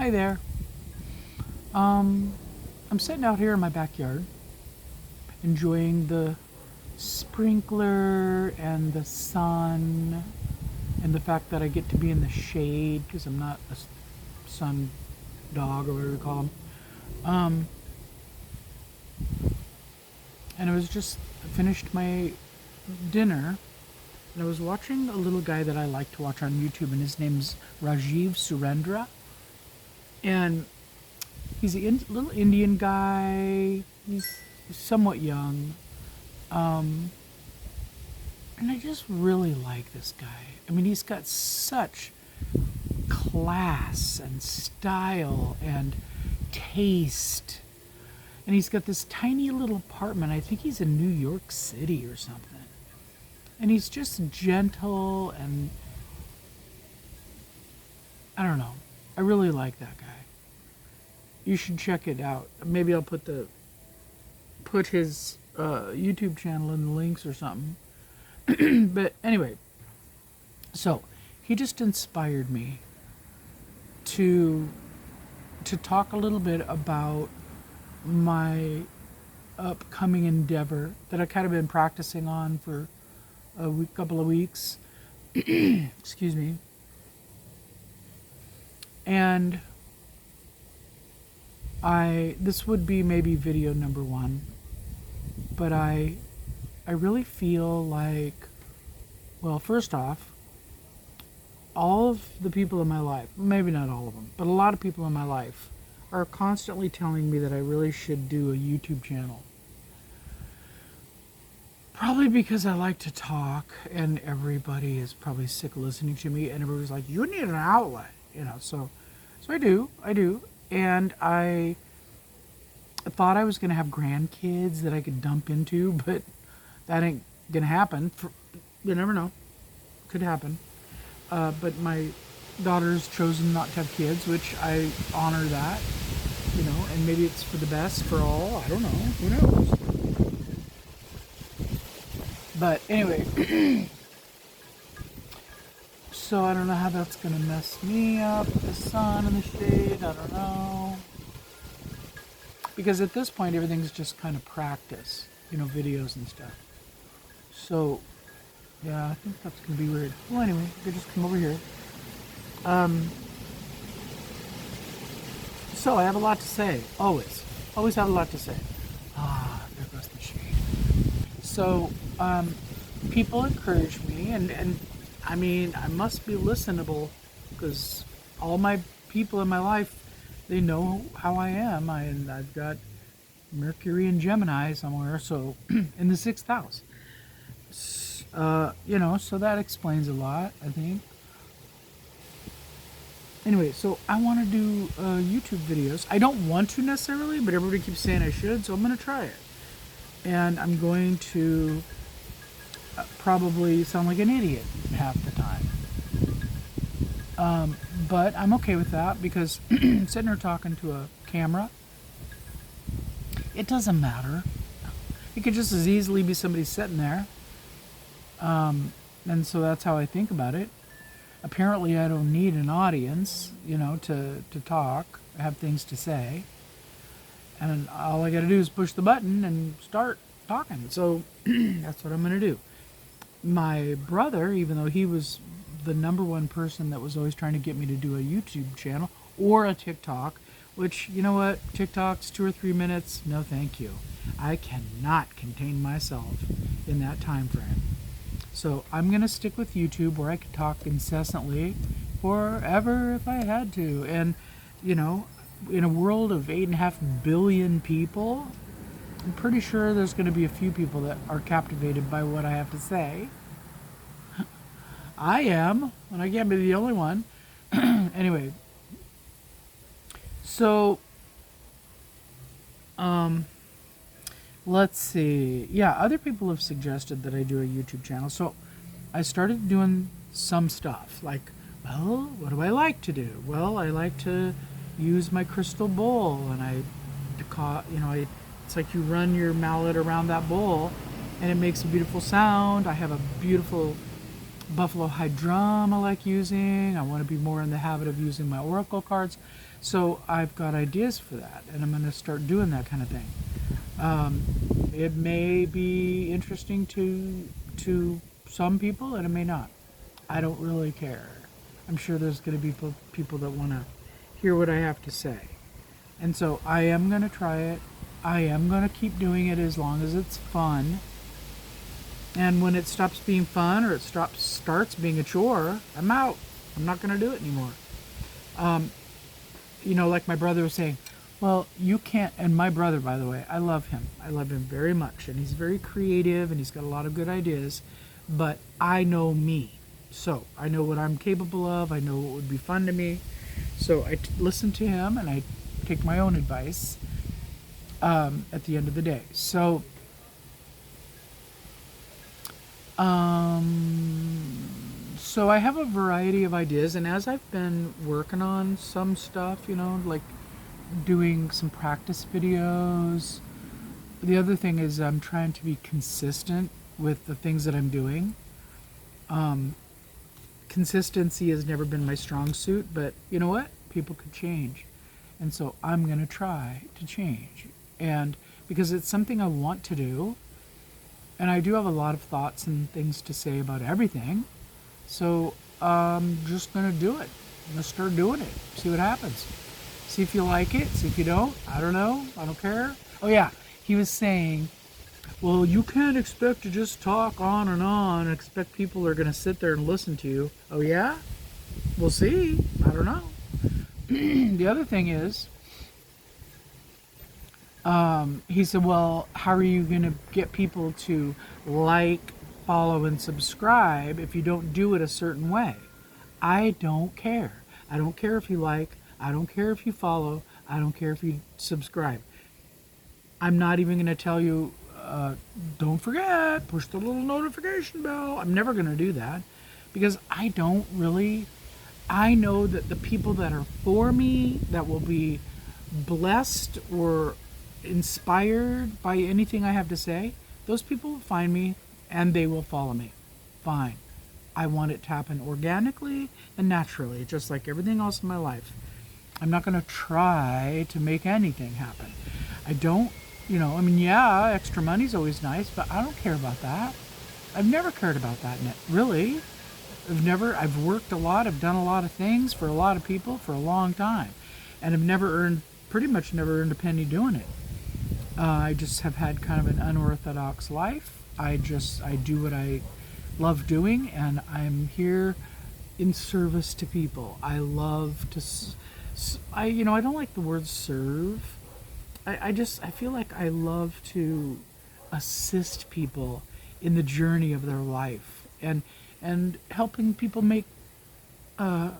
Hi there. Um, I'm sitting out here in my backyard, enjoying the sprinkler and the sun, and the fact that I get to be in the shade because I'm not a sun dog or whatever you call them. Um, and I was just finished my dinner, and I was watching a little guy that I like to watch on YouTube, and his name's Rajiv Surendra, and he's a little Indian guy. He's somewhat young. Um, and I just really like this guy. I mean, he's got such class and style and taste. And he's got this tiny little apartment. I think he's in New York City or something. And he's just gentle and I don't know. I really like that guy. You should check it out. Maybe I'll put his YouTube channel in the links or something. But anyway, so he just inspired me to talk a little bit about my upcoming endeavor that I kind of been practicing on for couple of weeks. Excuse me. And this would be maybe video number 1, but I really feel like, well, first off, all of the people in my life, maybe not all of them, but a lot of people in my life are constantly telling me that I really should do a YouTube channel. Probably because I like to talk and everybody is probably sick of listening to me and everybody's like, you need an outlet, so I do. And I thought I was going to have grandkids that I could dump into, but that ain't going to happen. You never know. Could happen. But my daughter's chosen not to have kids, which I honor that, and maybe it's for the best for all. I don't know. Who knows? But anyway, so I don't know how that's going to mess me up, the sun and the shade, I don't know. Because at this point, everything's just kind of practice, videos and stuff. So, yeah, I think that's going to be weird. Well, anyway, they just come over here. So I have a lot to say, always. Always have a lot to say. There goes the shade. So, people encourage me, and I mean, I must be listenable, because all my people in my life, they know how I am. I've got Mercury and Gemini somewhere, so in the 6th house. So that explains a lot, I think. Anyway, so I want to do YouTube videos. I don't want to necessarily, but everybody keeps saying I should, so I'm going to try it. And I'm going to probably sound like an idiot half the time. But I'm okay with that because sitting there talking to a camera, it doesn't matter. It could just as easily be somebody sitting there. And so that's how I think about it. Apparently I don't need an audience, to talk, have things to say. And all I got to do is push the button and start talking. So that's what I'm going to do. My brother, even though he was the number one person that was always trying to get me to do a YouTube channel or a TikTok, which, you know what, TikTok's 2 or 3 minutes, no thank you. I cannot contain myself in that time frame. So I'm going to stick with YouTube where I could talk incessantly forever if I had to. And, in a world of 8.5 billion people, I'm pretty sure there's going to be a few people that are captivated by what I have to say. I am, and I can't be the only one. Anyway, so, let's see. Yeah, other people have suggested that I do a YouTube channel. So I started doing some stuff like, well, what do I like to do? Well, I like to use my crystal bowl, and it's like you run your mallet around that bowl and it makes a beautiful sound. I have a beautiful Buffalo Hydrum I like using. I want to be more in the habit of using my Oracle cards. So I've got ideas for that, and I'm going to start doing that kind of thing. It may be interesting to some people, and it may not. I don't really care. I'm sure there's going to be people that want to hear what I have to say. And so I am going to try it. I am going to keep doing it as long as it's fun. And when it stops being fun or it starts being a chore, I'm out. I'm not going to do it anymore. Like my brother was saying, well, you can't, and my brother, by the way, I love him. I love him very much. And he's very creative and he's got a lot of good ideas. But I know me. So I know what I'm capable of. I know what would be fun to me. So I listen to him and I take my own advice at the end of the day. So, so I have a variety of ideas, and as I've been working on some stuff, like doing some practice videos, the other thing is I'm trying to be consistent with the things that I'm doing. Consistency has never been my strong suit, but you know what? People could change. And so I'm going to try to change. And because it's something I want to do, and I do have a lot of thoughts and things to say about everything. So I'm just going to do it. I'm going to start doing it. See what happens. See if you like it. See if you don't. I don't know. I don't care. Oh, yeah. He was saying, well, you can't expect to just talk on and expect people are going to sit there and listen to you. Oh, yeah? We'll see. I don't know. The other thing is, he said, well, how are you going to get people to like, follow, and subscribe if you don't do it a certain way? I don't care. I don't care if you like. I don't care if you follow. I don't care if you subscribe. I'm not even going to tell you, don't forget, push the little notification bell. I'm never going to do that because I know that the people that are for me, that will be blessed or inspired by anything I have to say, those people will find me and they will follow me. Fine. I want it to happen organically and naturally, just like everything else in my life. I'm not going to try to make anything happen. I don't, yeah, extra money's always nice, but I don't care about that. I've never cared about that, really. I've worked a lot, I've done a lot of things for a lot of people for a long time, and I've pretty much never earned a penny doing it. I just have had kind of an unorthodox life. I do what I love doing, and I'm here in service to people. I love to, I don't like the word serve. I feel like I love to assist people in the journey of their life and helping people make their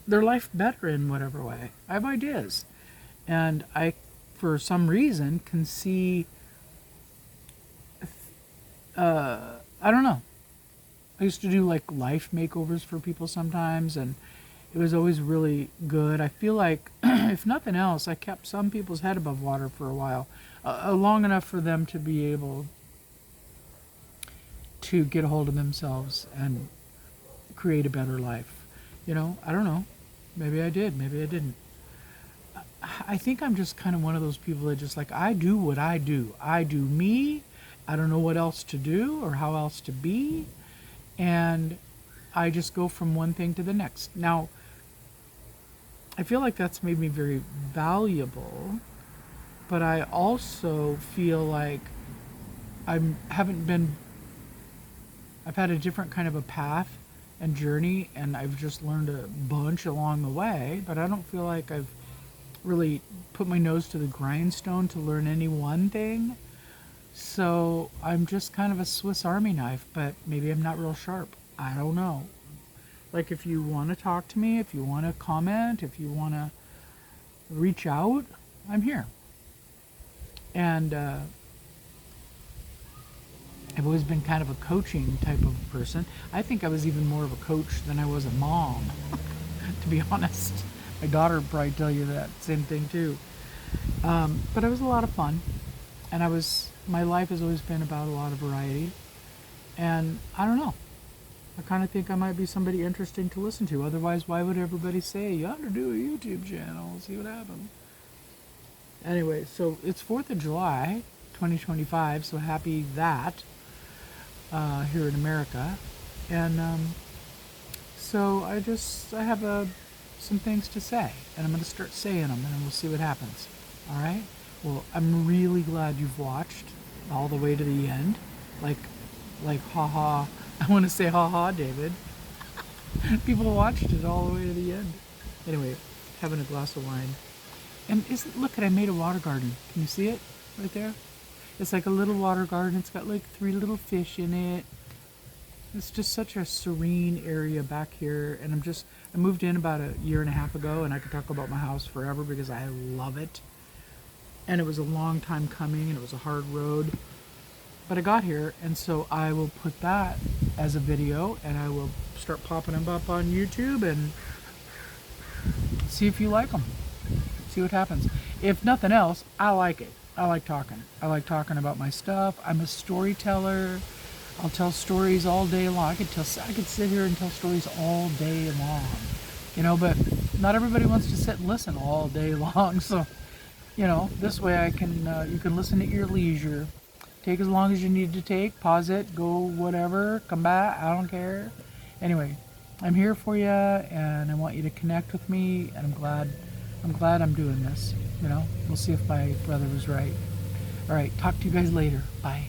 life better in whatever way. I have ideas, and I, for some reason, can see. I don't know. I used to do like life makeovers for people sometimes, and it was always really good. I feel like, if nothing else, I kept some people's head above water for a while, long enough for them to be able to get a hold of themselves and create a better life. I don't know. Maybe I did. Maybe I didn't. I think I'm just kind of one of those people that just like, I do what I do. I do me. I don't know what else to do or how else to be. And I just go from one thing to the next. Now, I feel like that's made me very valuable, but I also feel like I've had a different kind of a path and journey, and I've just learned a bunch along the way, but I don't feel like I've really put my nose to the grindstone to learn any one thing. So I'm just kind of a Swiss Army knife, but maybe I'm not real sharp. I don't know. Like, if you want to talk to me, if you want to comment, if you want to reach out, I'm here. And I've always been kind of a coaching type of person. I think I was even more of a coach than I was a mom, to be honest. My daughter would probably tell you that same thing too. But it was a lot of fun, and my life has always been about a lot of variety. And I don't know. I kind of think I might be somebody interesting to listen to. Otherwise, why would everybody say you ought to do a YouTube channel? See what happens. Anyway, so it's 4th of July, 2025. So happy that here in America, and so I have some things to say, and I'm going to start saying them, and we'll see what happens. All right. Well, I'm really glad you've watched all the way to the end. Like, haha. I want to say haha, David. People watched it all the way to the end. Anyway, having a glass of wine. And look, I made a water garden. Can you see it right there? It's like a little water garden. It's got like 3 little fish in it. It's just such a serene area back here. And I moved in about a year and a half ago, and I could talk about my house forever because I love it. And it was a long time coming, and it was a hard road. But I got here, and so I will put that as a video, and I will start popping them up on YouTube and see if you like them. See what happens. If nothing else, I like it. I like talking. I like talking about my stuff. I'm a storyteller. I'll tell stories all day long. I could sit here and tell stories all day long. But not everybody wants to sit and listen all day long. So, this way you can listen at your leisure. Take as long as you need to take. Pause it. Go whatever. Come back. I don't care. Anyway, I'm here for you, and I want you to connect with me. And I'm glad I'm doing this. We'll see if my brother was right. All right. Talk to you guys later. Bye.